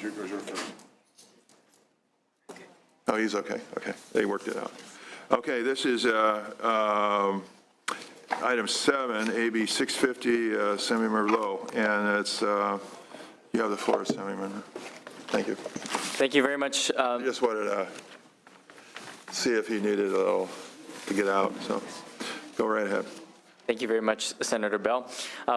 your first? Oh, he's okay. Okay, they worked it out. Okay, this is item 7, AB 650, Senator Merlot, and it's you have the floor, Senator. Thank you. Thank you very much. I just wanted to see if he needed a little to get out, so go right ahead. Thank you very much, Senator Bell.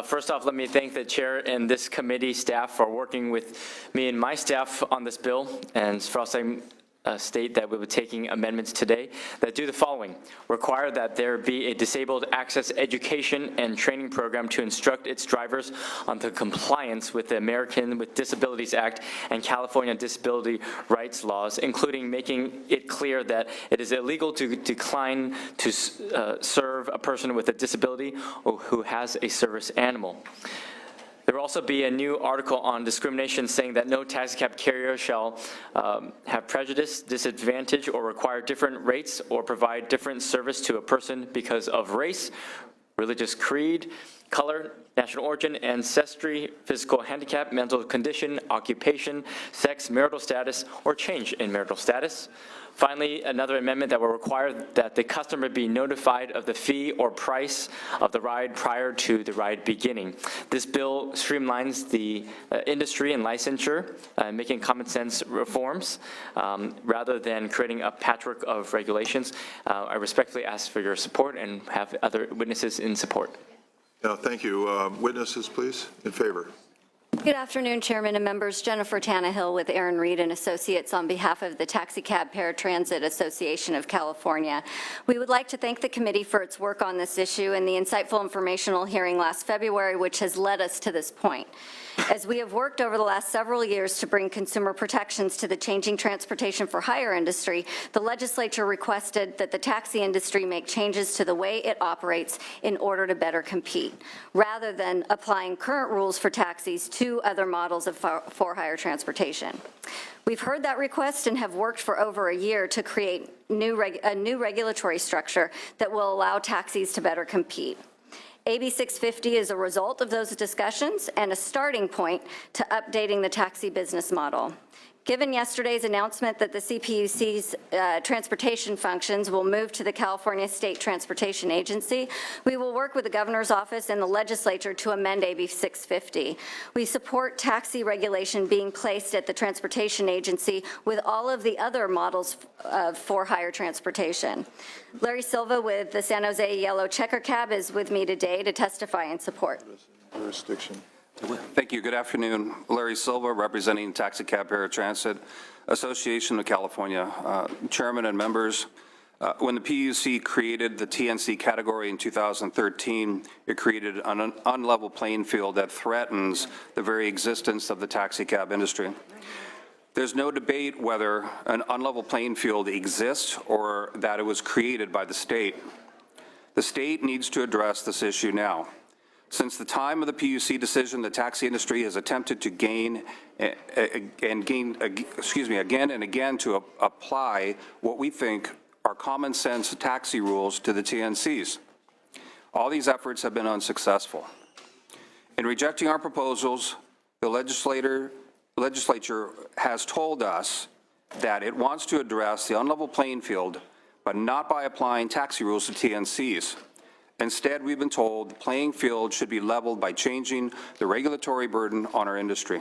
First off, let me thank the chair and this committee staff for working with me and my staff on this bill, and for us, state that we will be taking amendments today that do the following: require that there be a disabled access education and training program to instruct its drivers on the compliance with the American with Disabilities Act and California disability rights laws, including making it clear that it is illegal to decline to serve a person with a disability or who has a service animal. There will also be a new article on discrimination saying that no taxicab carrier shall have prejudice, disadvantage, or require different rates or provide different service to a person because of race, religious creed, color, national origin, ancestry, physical handicap, mental condition, occupation, sex, marital status, or change in marital status. Finally, another amendment that will require that the customer be notified of the fee or price of the ride prior to the ride beginning. This bill streamlines the industry and licensure, making common sense reforms rather than creating a patchwork of regulations. I respectfully ask for your support and have other witnesses in support. Thank you. Witnesses, please, in favor. Good afternoon, Chairman and members. Jennifer Tannehill with Aaron Reed and Associates on behalf of the Taxicab Paratransit Association of California. We would like to thank the committee for its work on this issue and the insightful informational hearing last February, which has led us to this point. As we have worked over the last several years to bring consumer protections to the changing transportation for hire industry, the legislature requested that the taxi industry make changes to the way it operates in order to better compete, rather than applying current rules for taxis to other models of for-hire transportation. We've heard that request and have worked for over a year to create a new regulatory structure that will allow taxis to better compete. AB 650 is a result of those discussions and a starting point to updating the taxi business model. Given yesterday's announcement that the CPUC's transportation functions will move to the California State Transportation Agency, we will work with the Governor's Office and the legislature to amend AB 650. We support taxi regulation being placed at the Transportation Agency with all of the other models of for-hire transportation. Larry Silva with the San Jose Yellow Checker Cab is with me today to testify in support. Jurisdiction. Thank you. Good afternoon. Larry Silva, representing Taxicab Paratransit Association of California. Chairman and members, when the PUC created the TNC category in 2013, it created an unlevel playing field that threatens the very existence of the taxicab industry. There's no debate whether an unlevel playing field exists or that it was created by the state. The state needs to address this issue now. Since the time of the PUC decision, the taxi industry has attempted to again and again to apply what we think are common sense taxi rules to the TNCs. All these efforts have been unsuccessful. In rejecting our proposals, the legislature has told us that it wants to address the unlevel playing field, but not by applying taxi rules to TNCs. Instead, we've been told the playing field should be leveled by changing the regulatory burden on our industry.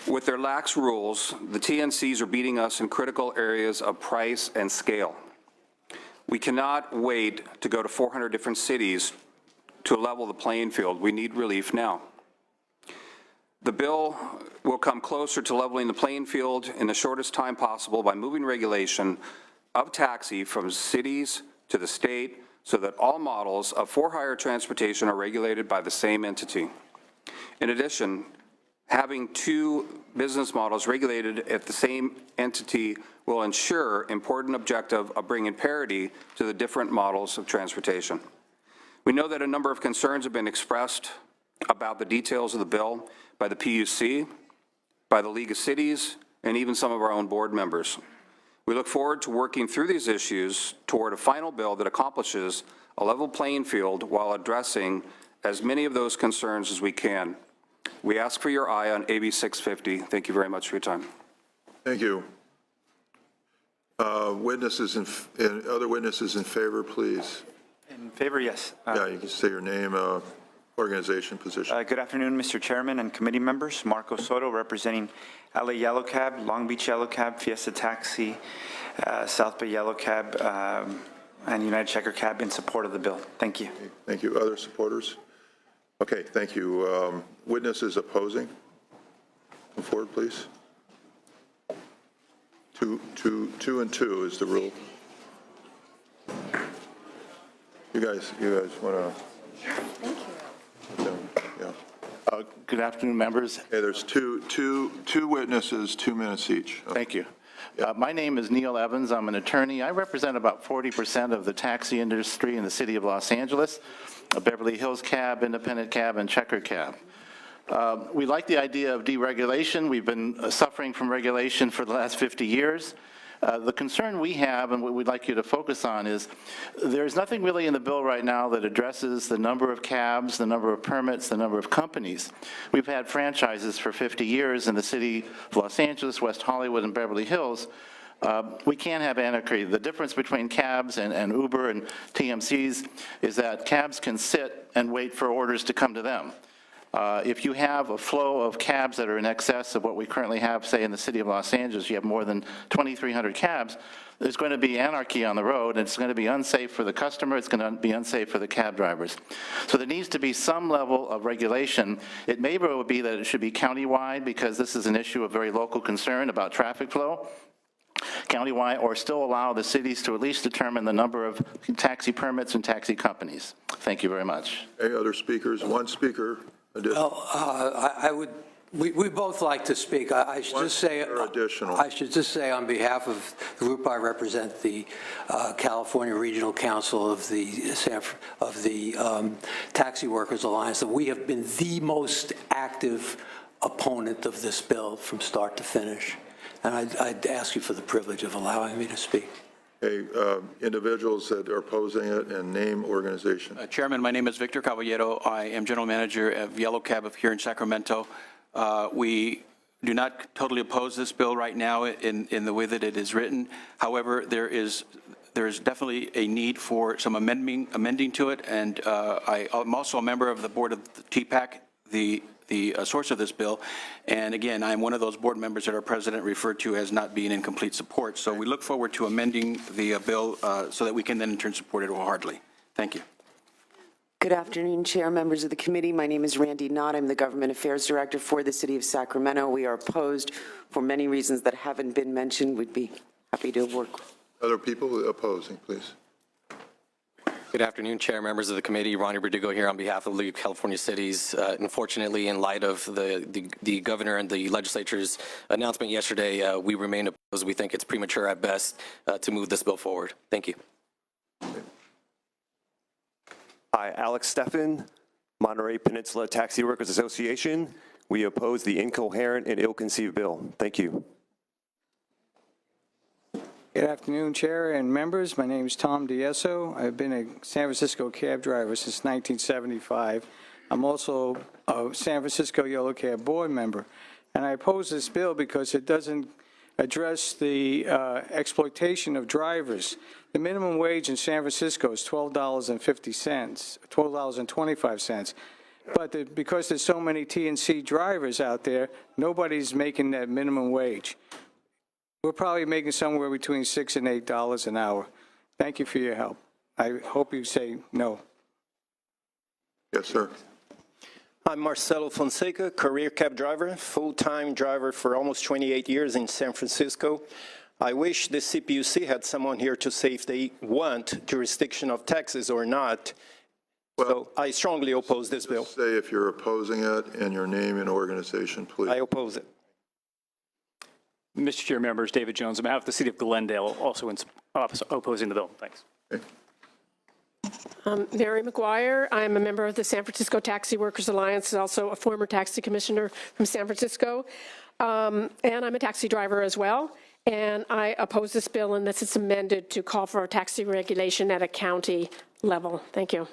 With their lax rules, the TNCs are beating us in critical areas of price and scale. We cannot wait to go to 400 different cities to level the playing field. We need relief now. The bill will come closer to leveling the playing field in the shortest time possible by moving regulation of taxi from cities to the state, so that all models of for-hire transportation are regulated by the same entity. In addition, having two business models regulated at the same entity will ensure important objective of bringing parity to the different models of transportation. We know that a number of concerns have been expressed about the details of the bill by the PUC, by the League of Cities, and even some of our own board members. We look forward to working through these issues toward a final bill that accomplishes a level playing field while addressing as many of those concerns as we can. We ask for your aye on AB 650. Thank you very much for your time. Thank you. Witnesses and other witnesses in favor, please. In favor, yes. Yeah, you can say your name, organization, position. Good afternoon, Mr. Chairman and committee members. Marco Soto, representing LA Yellow Cab, Long Beach Yellow Cab, Fiesta Taxi, South Bay Yellow Cab, and United Checker Cab in support of the bill. Thank you. Thank you. Other supporters? Okay, thank you. Witnesses opposing? Come forward, please. Two and two is the rule. You guys want to? Thank you. Yeah. Good afternoon, members. Okay, there's two witnesses, 2 minutes each. Thank you. My name is Neil Evans. I'm an attorney. I represent about 40% of the taxi industry in the city of Los Angeles, a Beverly Hills Cab, Independent Cab, and Checker Cab. We like the idea of deregulation. We've been suffering from regulation for the last 50 years. The concern we have and what we'd like you to focus on is there's nothing really in the bill right now that addresses the number of cabs, the number of permits, the number of companies. We've had franchises for 50 years in the city of Los Angeles, West Hollywood, and Beverly Hills. We can't have anarchy. The difference between cabs and Uber and TMCs is that cabs can sit and wait for orders to come to them. If you have a flow of cabs that are in excess of what we currently have, say, in the city of Los Angeles, you have more than 2,300 cabs, there's going to be anarchy on the road, and it's going to be unsafe for the customer, it's going to be unsafe for the cab drivers. So there needs to be some level of regulation. It may well be that it should be countywide, because this is an issue of very local concern about traffic flow, countywide, or still allow the cities to at least determine the number of taxi permits and taxi companies. Thank you very much. Any other speakers? One speaker. Well, we both like to speak. I should just say, additional. I should just say on behalf of the group I represent, the California Regional Council of the Taxi Workers Alliance, that we have been the most active opponent of this bill from start to finish. And I'd ask you for the privilege of allowing me to speak. Hey, individuals that are opposing it and name organization. Chairman, my name is Victor Caballero. I am general manager of Yellow Cab of here in Sacramento. We do not totally oppose this bill right now in the way that it is written. However, there is definitely a need for some amending to it, and I'm also a member of the board of the TPAC, the source of this bill. And again, I'm one of those board members that our president referred to as not being in complete support. So we look forward to amending the bill so that we can then in turn support it wholeheartedly. Thank you. Good afternoon, Chair, members of the committee. My name is Randy Knott. I'm the Government Affairs Director for the City of Sacramento. We are opposed for many reasons that haven't been mentioned. We'd be happy to work. Other people opposing, please. Good afternoon, Chair, members of the committee. Ronnie Verdugo here on behalf of the League of California Cities. Unfortunately, in light of the governor and the legislature's announcement yesterday, we remain opposed. We think it's premature at best to move this bill forward. Thank you. Hi, Alex Steffen, Monterey Peninsula Taxi Workers Association. We oppose the incoherent and ill-conceived bill. Thank you. Good afternoon, Chair and members. My name is Tom Diesso. I've been a San Francisco cab driver since 1975. I'm also a San Francisco Yellow Cab board member. And I oppose this bill because it doesn't address the exploitation of drivers. The minimum wage in San Francisco is $12.50, $12.25. But because there's so many TNC drivers out there, nobody's making that minimum wage. We're probably making somewhere between $6 and $8 an hour. Thank you for your help. I hope you say no. Yes, sir. I'm Marcelo Fonseca, career cab driver, full-time driver for almost 28 years in San Francisco. I wish the CPUC had someone here to say if they want jurisdiction of taxes or not. Well, so I strongly oppose this bill. Say if you're opposing it and your name and organization, please. I oppose it. Mr. Chair, members, David Jones, on behalf of the City of Glendale, also opposing the bill. Thanks. Okay. Mary McGuire. I'm a member of the San Francisco Taxi Workers Alliance, also a former taxi commissioner from San Francisco. And I'm a taxi driver as well. And I oppose this bill unless it's amended to call for a taxi regulation at a county level. Thank you.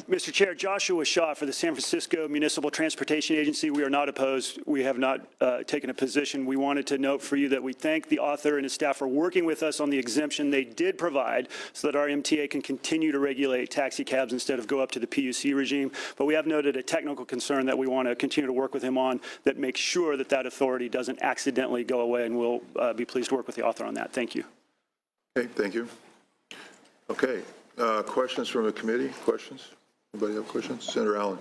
Mr. Chair, Joshua Shaw for the San Francisco Municipal Transportation Agency. We are not opposed. We have not taken a position. We wanted to note for you that we thank the author and his staff for working with us on the exemption they did provide so that our MTA can continue to regulate taxi cabs instead of go up to the PUC regime. But we have noted a technical concern that we want to continue to work with him on that makes sure that that authority doesn't accidentally go away, and we'll be pleased to work with the author on that. Thank you. Okay, thank you. Okay, questions from the committee? Questions? Anybody have questions? Senator Allen.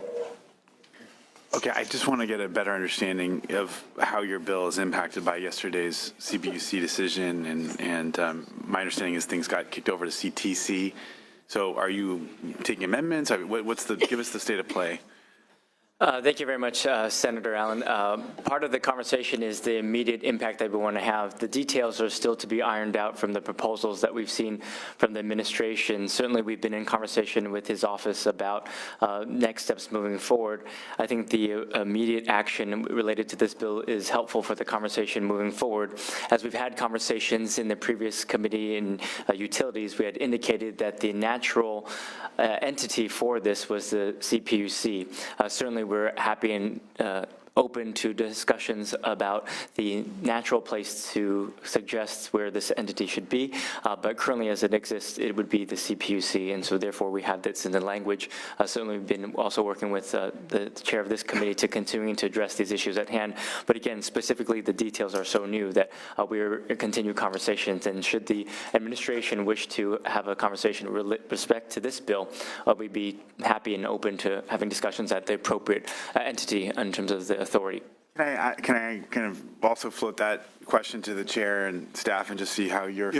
Okay, I just want to get a better understanding of how your bill is impacted by yesterday's CPUC decision, and my understanding is things got kicked over to CTC. So are you taking amendments? I mean, give us the state of play. Thank you very much, Senator Allen. Part of the conversation is the immediate impact that we want to have. The details are still to be ironed out from the proposals that we've seen from the administration. Certainly, we've been in conversation with his office about next steps moving forward. I think the immediate action related to this bill is helpful for the conversation moving forward. As we've had conversations in the previous committee in utilities, we had indicated that the natural entity for this was the CPUC. Certainly, we're happy and open to discussions about the natural place to suggest where this entity should be, but currently as it exists, it would be the CPUC, and so therefore we have this in the language. Certainly we've been also working with the chair of this committee to continuing to address these issues at hand, but again, specifically the details are so new that we're continue conversations, and should the administration wish to have a conversation with respect to this bill, we'd be happy and open to having discussions at the appropriate entity in terms of the authority. Can I kind of also float that question to the chair and staff and just see how your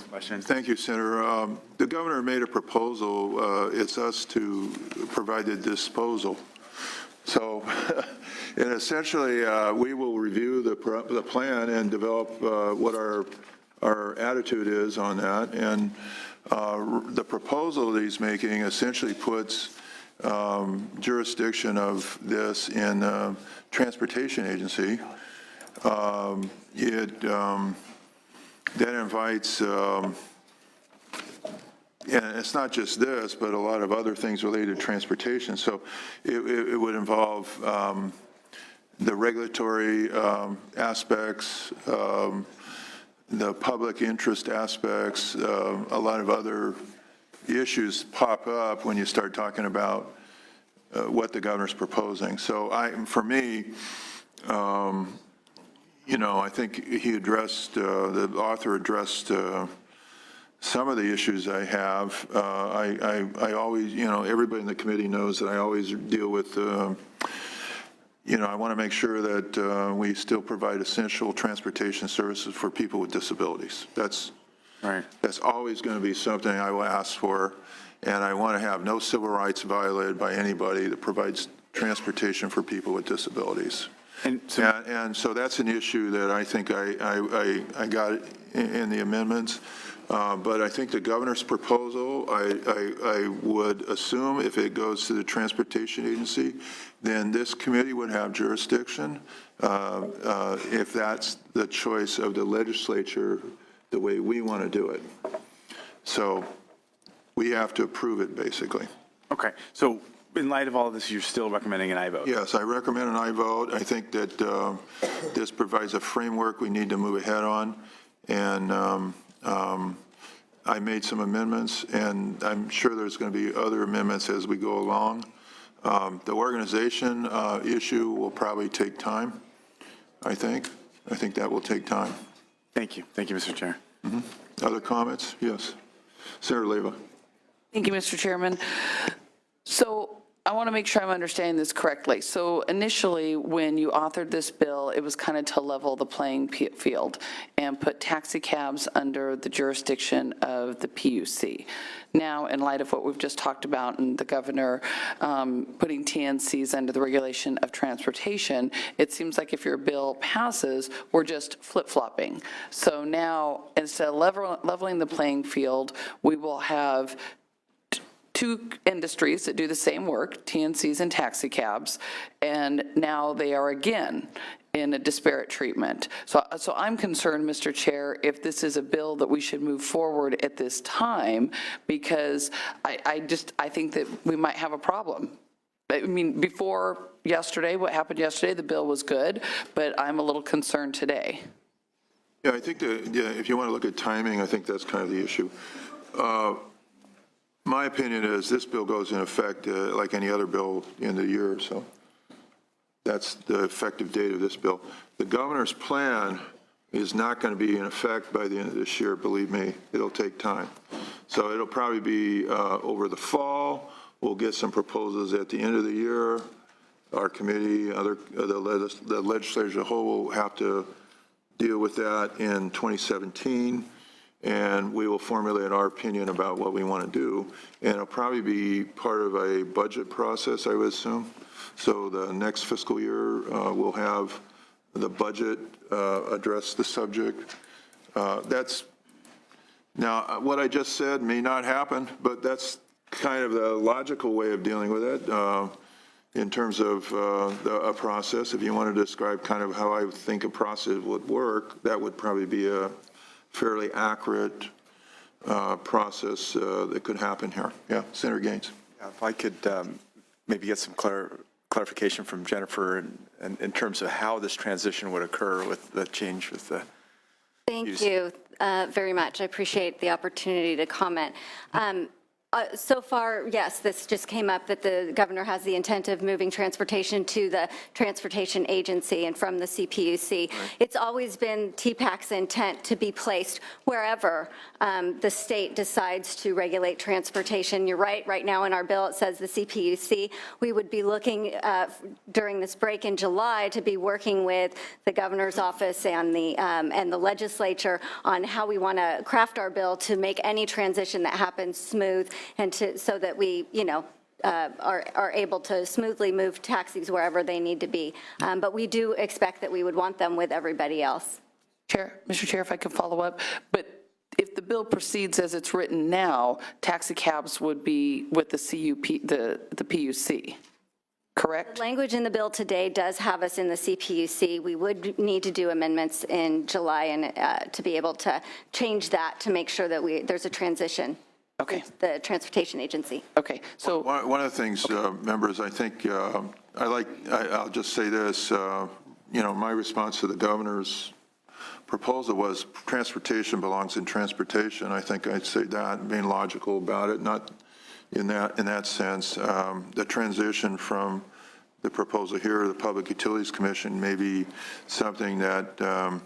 question? Thank you, Senator. The governor made a proposal. It's us to provide the disposal. So, and essentially, we will review the plan and develop what our attitude is on that. And the proposal that he's making essentially puts jurisdiction of this in transportation agency. That invites, and it's not just this, but a lot of other things related to transportation. So it would involve the regulatory aspects, the public interest aspects, a lot of other issues pop up when you start talking about what the governor's proposing. So for me, I think he addressed, the author addressed some of the issues I have. I always, everybody in the committee knows that I always deal with, I want to make sure that we still provide essential transportation services for people with disabilities. That's always going to be something I will ask for, and I want to have no civil rights violated by anybody that provides transportation for people with disabilities. And so that's an issue that I think I got in the amendments. But I think the governor's proposal, I would assume if it goes to the transportation agency, then this committee would have jurisdiction if that's the choice of the legislature, the way we want to do it. So we have to approve it, basically. Okay, so in light of all of this, you're still recommending an aye vote? Yes, I recommend an aye vote. I think that this provides a framework we need to move ahead on, and I made some amendments, and I'm sure there's going to be other amendments as we go along. The organization issue will probably take time, I think. I think that will take time. Thank you. Thank you, Mr. Chair. Other comments? Yes. Senator Leyva. Thank you, Mr. Chairman. So I want to make sure I'm understanding this correctly. So initially, when you authored this bill, it was kind of to level the playing field and put taxi cabs under the jurisdiction of the PUC. Now, in light of what we've just talked about and the governor putting TNCs under the regulation of transportation, it seems like if your bill passes, we're just flip-flopping. So now, instead of leveling the playing field, we will have two industries that do the same work, TNCs and taxi cabs, and now they are again in a disparate treatment. So I'm concerned, Mr. Chair, if this is a bill that we should move forward at this time, because I think that we might have a problem. I mean, before yesterday, what happened yesterday, the bill was good, but I'm a little concerned today. Yeah, I think that, yeah, if you want to look at timing, I think that's kind of the issue. My opinion is this bill goes in effect like any other bill in the year or so. That's the effective date of this bill. The governor's plan is not going to be in effect by the end of this year, believe me. It'll take time. So it'll probably be over the fall. We'll get some proposals at the end of the year. Our committee, the legislature as a whole will have to deal with that in 2017, and we will formulate our opinion about what we want to do. And it'll probably be part of a budget process, I would assume. So the next fiscal year, we'll have the budget address the subject. That's now, what I just said may not happen, but that's kind of the logical way of dealing with it in terms of a process. If you want to describe kind of how I think a process would work, that would probably be a fairly accurate process that could happen here. Yeah, Senator Gaines. Yeah, if I could maybe get some clarification from Jennifer in terms of how this transition would occur with the change with the Thank you very much. I appreciate the opportunity to comment. So far, yes, this just came up that the governor has the intent of moving transportation to the Transportation Agency and from the CPUC. Right. It's always been TPAC's intent to be placed wherever the state decides to regulate transportation. You're right, right now in our bill it says the CPUC. We would be looking during this break in July to be working with the governor's office and the legislature on how we want to craft our bill to make any transition that happens smooth, and so that we, are able to smoothly move taxis wherever they need to be. But we do expect that we would want them with everybody else. Mr. Chair, if I could follow up, but if the bill proceeds as it's written now, taxi cabs would be with the CUP, the PUC, correct? The language in the bill today does have us in the CPUC. We would need to do amendments in July and to be able to change that to make sure that there's a transition. Okay. The Transportation Agency. Okay. So one of the things, members, I think I'll just say this. My response to the governor's proposal was transportation belongs in transportation. I think I'd say that, being logical about it, not in that sense. The transition from the proposal here, the Public Utilities Commission, may be something that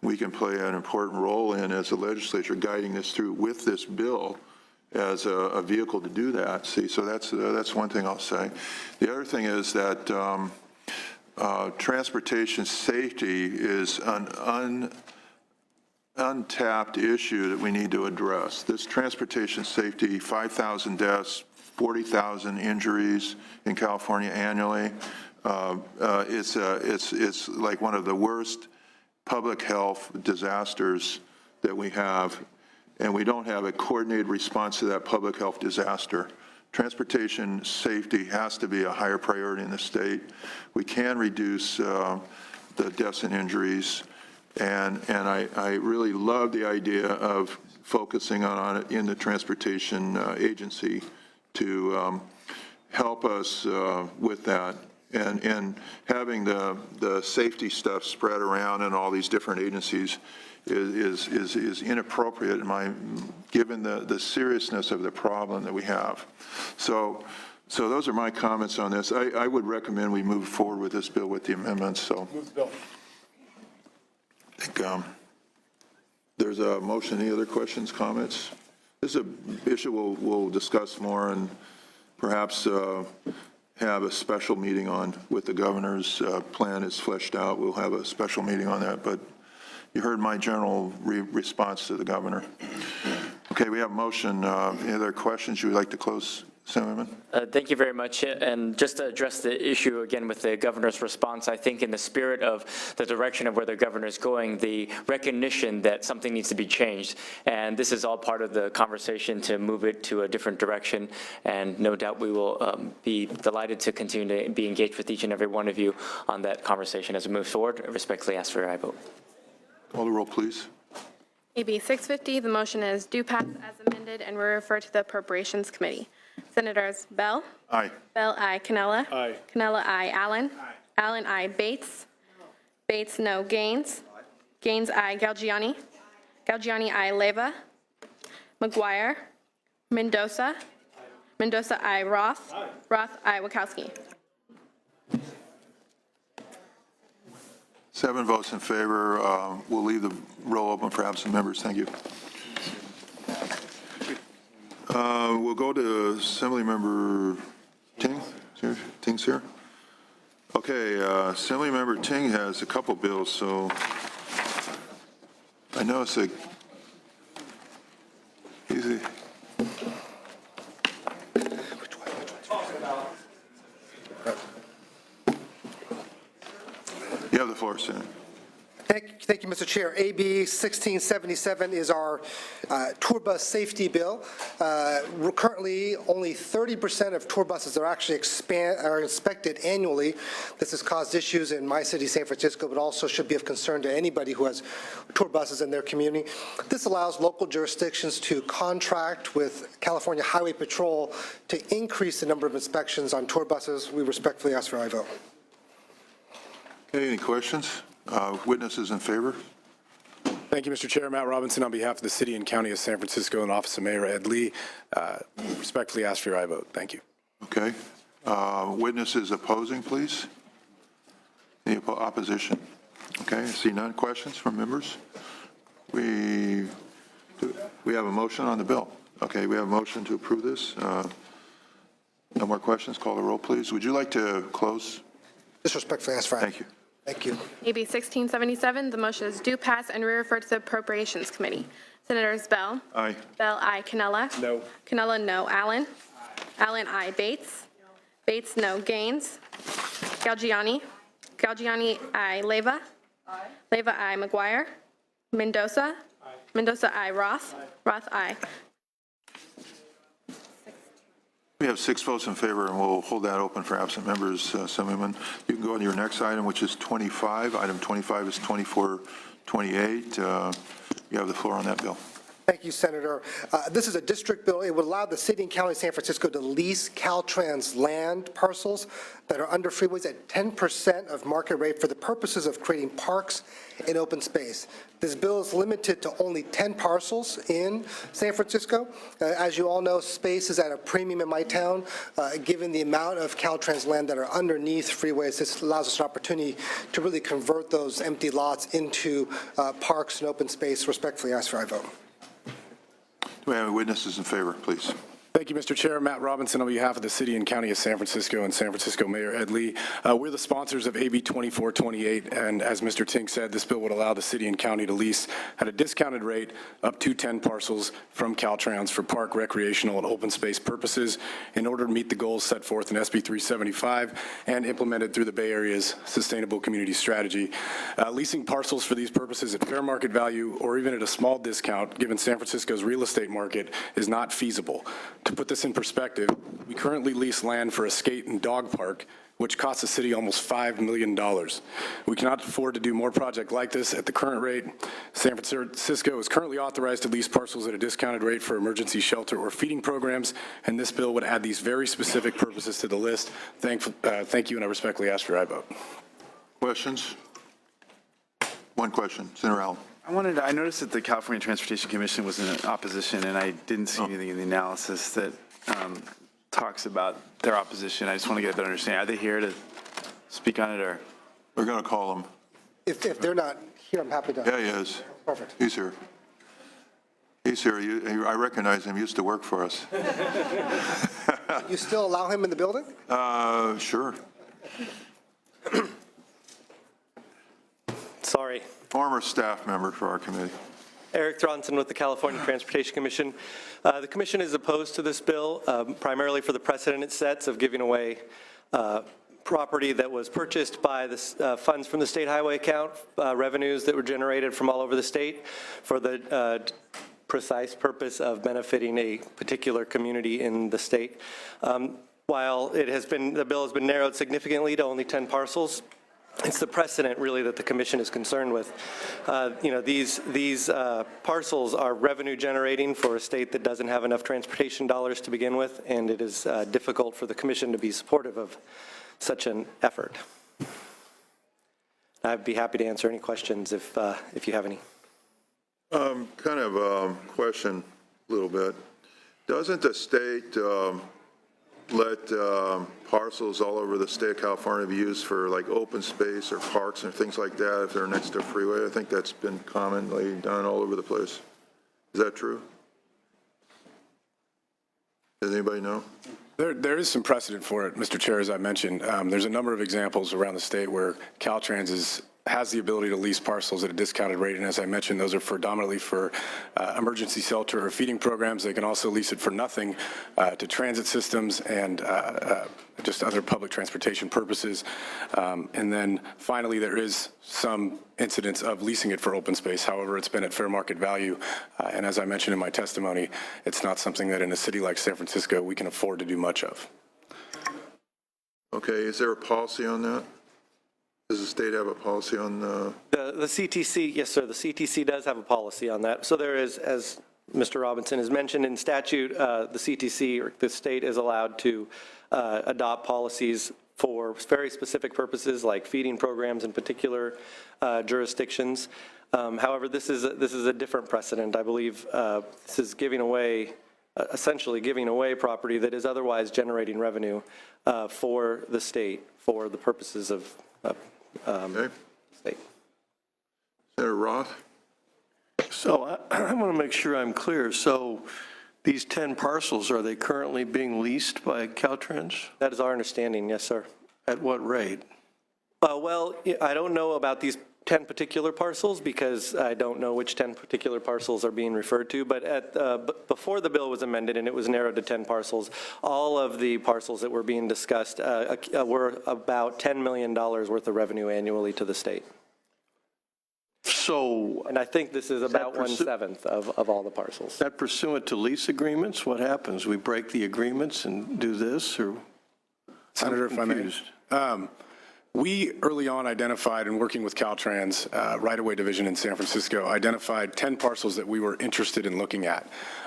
we can play an important role in as a legislature, guiding this through with this bill as a vehicle to do that. See, so that's one thing I'll say. The other thing is that transportation safety is an untapped issue that we need to address. This transportation safety, 5,000 deaths, 40,000 injuries in California annually. It's like one of the worst public health disasters that we have, and we don't have a coordinated response to that public health disaster. Transportation safety has to be a higher priority in the state. We can reduce the deaths and injuries, and I really love the idea of focusing on it in the Transportation Agency to help us with that. And having the safety stuff spread around in all these different agencies is inappropriate given the seriousness of the problem that we have. So those are my comments on this. I would recommend we move forward with this bill with the amendments. So move the bill. I think there's a motion. Any other questions, comments? This is an issue we'll discuss more and perhaps have a special meeting on with the governor's plan is fleshed out. We'll have a special meeting on that, but you heard my general response to the governor. Okay, we have a motion. Any other questions you would like to close Assemblyman? Thank you very much. And just to address the issue again with the governor's response, I think in the spirit of the direction of where the governor is going, the recognition that something needs to be changed. And this is all part of the conversation to move it to a different direction. And no doubt we will be delighted to continue to be engaged with each and every one of you on that conversation as we move forward. I respectfully ask for your aye vote. Call the roll, please. AB 650, the motion is due pass as amended and will refer to the Appropriations Committee. Senators Bell? Aye. Bell, aye. Cannella? Aye. Cannella, aye. Allen? Aye. Allen, aye. Bates? Bates, no. Gaines? Gaines, aye. Galgiani? Galgiani, aye. Leyva? McGuire? Mendoza? Mendoza, aye. Roth? Roth, aye. Wachowski? 7 votes in favor. We'll leave the roll open for absent members. Thank you. We'll go to Assemblymember Ting. Ting's here? Okay, Assemblymember Ting has a couple bills, so I know it's a easy. You have the floor, Senator. Thank you, Mr. Chair. AB 1677 is our tour bus safety bill. Currently, only 30% of tour buses are actually inspected annually. This has caused issues in my city, San Francisco, but also should be of concern to anybody who has tour buses in their community. This allows local jurisdictions to contract with California Highway Patrol to increase the number of inspections on tour buses. We respectfully ask for aye vote. Okay, any questions? Witnesses in favor? Thank you, Mr. Chair. Matt Robinson on behalf of the City and County of San Francisco and Office of Mayor Ed Lee. Respectfully ask for your aye vote. Thank you. Okay. Witnesses opposing, please? Any opposition? Okay, I see none. Questions from members? We have a motion on the bill. Okay, we have a motion to approve this. No more questions. Call the roll, please. Would you like to close? Disrespectfully ask for aye. Thank you. Thank you. AB 1677, the motion is due pass and will refer to the Appropriations Committee. Senators Bell? Aye. Bell, aye. Cannella? No. Cannella, no. Allen? Allen, aye. Bates? Bates, no. Gaines? Galgiani? Galgiani, aye. Leyva? Leyva, aye. McGuire? Mendoza? Mendoza, aye. Roth? Roth, aye. We have 6 votes in favor, and we'll hold that open for absent members. Assemblyman, you can go on to your next item, which is 25. Item 25 is 2428. You have the floor on that bill. Thank you, Senator. This is a district bill. It would allow the city and county of San Francisco to lease Caltrans land parcels that are under freeways at 10% of market rate for the purposes of creating parks and open space. This bill is limited to only 10 parcels in San Francisco. As you all know, space is at a premium in my town. Given the amount of Caltrans land that are underneath freeways, this allows us an opportunity to really convert those empty lots into parks and open space. Respectfully ask for aye vote. Do we have any witnesses in favor, please? Thank you, Mr. Chair. Matt Robinson on behalf of the City and County of San Francisco and San Francisco Mayor Ed Lee. We're the sponsors of AB 2428, and as Mr. Tink said, this bill would allow the city and county to lease at a discounted rate up to 10 parcels from Caltrans for park, recreational, and open space purposes in order to meet the goals set forth in SB 375 and implemented through the Bay Area's Sustainable Community Strategy. Leasing parcels for these purposes at fair market value or even at a small discount, given San Francisco's real estate market, is not feasible. To put this in perspective, we currently lease land for a skate and dog park, which costs the city almost $5 million. We cannot afford to do more projects like this at the current rate. San Francisco is currently authorized to lease parcels at a discounted rate for emergency shelter or feeding programs, and this bill would add these very specific purposes to the list. Thank you, and I respectfully ask for your aye vote. Questions? One question. Senator Allen. I noticed that the California Transportation Commission was in opposition, and I didn't see anything in the analysis that talks about their opposition. I just want to get a better understanding. Are they here to speak on it, or? We're going to call them. If they're not here, I'm happy to. Yeah, he is. Perfect. He's here. He's here. I recognize him. He used to work for us. You still allow him in the building? Sure. Sorry. Former staff member for our committee. Eric Thronson with the California Transportation Commission. The commission is opposed to this bill primarily for the precedent it sets of giving away property that was purchased by the funds from the state highway account, revenues that were generated from all over the state for the precise purpose of benefiting a particular community in the state. While the bill has been narrowed significantly to only 10 parcels, it's the precedent really that the commission is concerned with. These parcels are revenue generating for a state that doesn't have enough transportation dollars to begin with, and it is difficult for the commission to be supportive of such an effort. I'd be happy to answer any questions if you have any. Kind of question a little bit. Doesn't the state let parcels all over the state of California be used for like open space or parks and things like that if they're next to a freeway? I think that's been commonly done all over the place. Is that true? Does anybody know? There is some precedent for it, Mr. Chair, as I mentioned. There's a number of examples around the state where Caltrans has the ability to lease parcels at a discounted rate, and as I mentioned, those are predominantly for emergency shelter or feeding programs. They can also lease it for nothing to transit systems and just other public transportation purposes. And then finally, there is some incidents of leasing it for open space. However, it's been at fair market value. And as I mentioned in my testimony, it's not something that in a city like San Francisco we can afford to do much of. Okay, is there a policy on that? Does the state have a policy on The CTC, yes, sir, the CTC does have a policy on that. So there is, as Mr. Robinson has mentioned in statute, the CTC, or the state, is allowed to adopt policies for very specific purposes like feeding programs in particular jurisdictions. However, this is a different precedent. I believe this is giving away, essentially giving away property that is otherwise generating revenue for the state for the purposes of state. Senator Roth? So I want to make sure I'm clear. So these 10 parcels, are they currently being leased by Caltrans? That is our understanding, yes, sir. At what rate? Well, I don't know about these 10 particular parcels because I don't know which 10 particular parcels are being referred to, but before the bill was amended and it was narrowed to 10 parcels, all of the parcels that were being discussed were about $10 million worth of revenue annually to the state. So, and I think this is about 1/7 of all the parcels. Is that pursuant to lease agreements? What happens? We break the agreements and do this, or? Senator, if I may. We early on identified, in working with Caltrans, right-of-way division in San Francisco, identified 10 parcels that we were interested in looking at.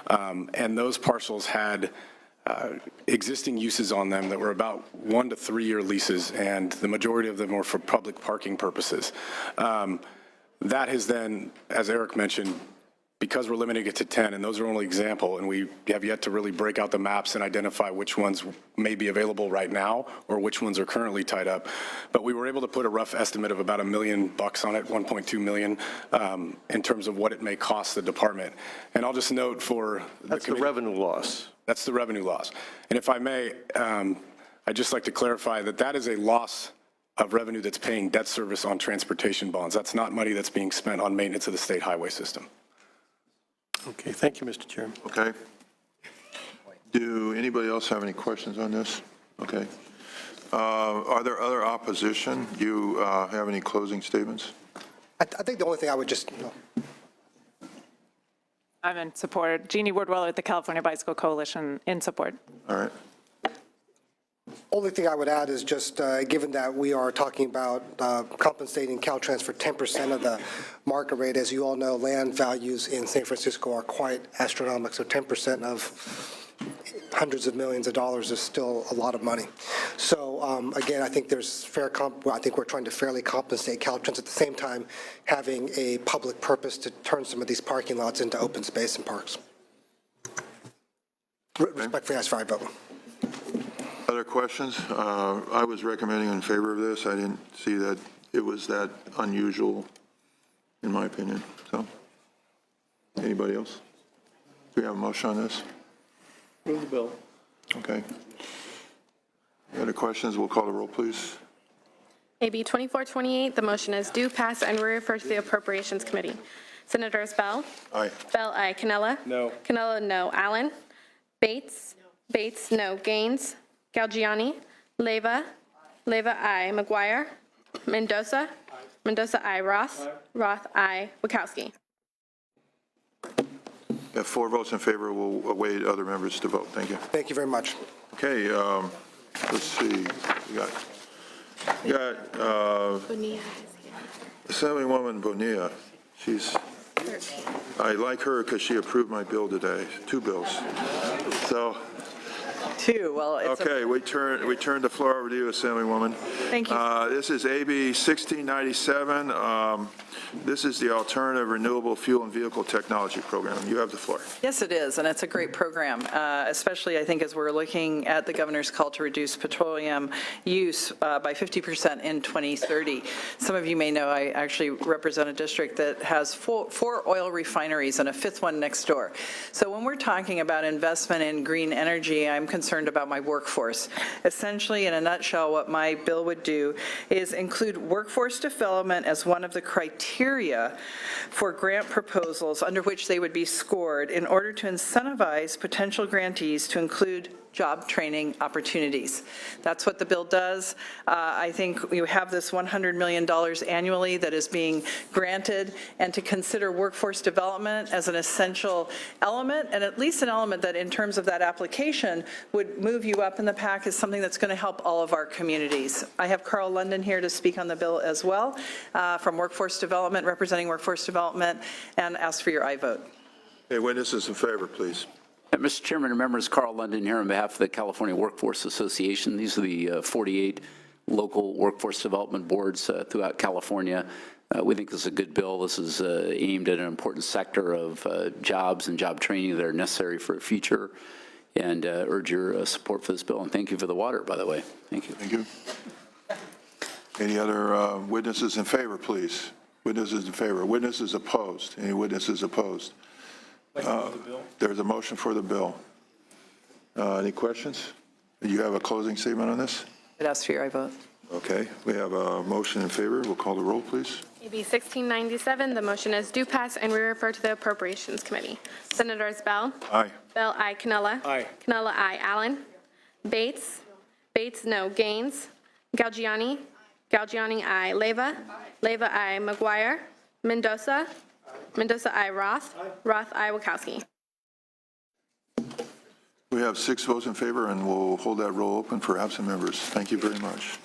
And those parcels had existing uses on them that were about 1 to 3 year leases, and the majority of them were for public parking purposes. That has then, as Eric mentioned, because we're limiting it to 10, and those are only example, and we have yet to really break out the maps and identify which ones may be available right now or which ones are currently tied up. But we were able to put a rough estimate of about $1 million on it, 1.2 million, in terms of what it may cost the department. And I'll just note for that's the revenue loss. That's the revenue loss. And if I may, I'd just like to clarify that that is a loss of revenue that's paying debt service on transportation bonds. That's not money that's being spent on maintenance of the state highway system. Okay, thank you, Mr. Chairman. Okay. Do anybody else have any questions on this? Okay. Are there other opposition? Do you have any closing statements? I think the only thing I would just, I'm in support. Jeannie Wardwell with the California Bicycle Coalition, in support. All right. only thing I would add is just, given that we are talking about compensating Caltrans for 10% of the market rate, as you all know, land values in San Francisco are quite astronomical, so 10% of hundreds of millions of dollars is still a lot of money. So again, I think there's I think we're trying to fairly compensate Caltrans at the same time having a public purpose to turn some of these parking lots into open space and parks. Respectfully ask for a vote. Other questions? I was recommending in favor of this. I didn't see that it was that unusual, in my opinion. So, anybody else? Do we have a motion on this? Move the bill. Okay. Any other questions? We'll call the roll, please. AB 2428, the motion is due, pass, and refer to the Appropriations Committee. Senators Bell? Aye. Bell, aye. Canella? No. Canella, no. Allen? Bates? Bates, no. Gaines? Galgiani? Leyva? Leyva, aye. McGuire? Mendoza? Mendoza, aye. Roth? Roth, aye. Wachowski? If 4 votes in favor, we'll await other members to vote. Thank you. Thank you very much. Okay, let's see. We got Assemblywoman Bonilla. I like her because she approved my bill today, 2 bills. So, Well, it's okay, we turn the floor over to you, Assemblywoman. Thank you. This is AB 1697. This is the Alternative Renewable Fuel and Vehicle Technology Program. You have the floor. Yes, it is, and it's a great program, especially, I think, as we're looking at the governor's call to reduce petroleum use by 50% in 2030. Some of you may know I actually represent a district that has 4 oil refineries and a 5th one next door. So when we're talking about investment in green energy, I'm concerned about my workforce. Essentially, in a nutshell, what my bill would do is include workforce development as one of the criteria for grant proposals under which they would be scored in order to incentivize potential grantees to include job training opportunities. That's what the bill does. I think you have this $100 million annually that is being granted, and to consider workforce development as an essential element, and at least an element that in terms of that application would move you up in the pack is something that's going to help all of our communities. I have Carl London here to speak on the bill as well, from Workforce Development, representing Workforce Development, and ask for your aye vote. Okay, witnesses in favor, please. Mr. Chairman and members, Carl London here on behalf of the California Workforce Association. These are the 48 local workforce development boards throughout California. We think this is a good bill. This is aimed at an important sector of jobs and job training that are necessary for a future, and urge your support for this bill. And thank you for the water, by the way. Thank you. Thank you. Any other witnesses in favor, please? Witnesses in favor. Witnesses opposed. Any witnesses opposed? There's a motion for the bill. Any questions? Do you have a closing statement on this? I'd ask for your aye vote. Okay, we have a motion in favor. We'll call the roll, please. AB 1697, the motion is due pass and we refer to the Appropriations Committee. Senators Bell? Aye. Bell, aye. Canella? Aye. Canella, aye. Allen? Bates? Bates, no. Gaines? Galgiani? Galgiani, aye. Leyva? Leyva, aye. McGuire? Mendoza? Mendoza, aye. Roth? Roth, aye. Wachowski? We have 6 votes in favor, and we'll hold that roll open for absent members. Thank you very much.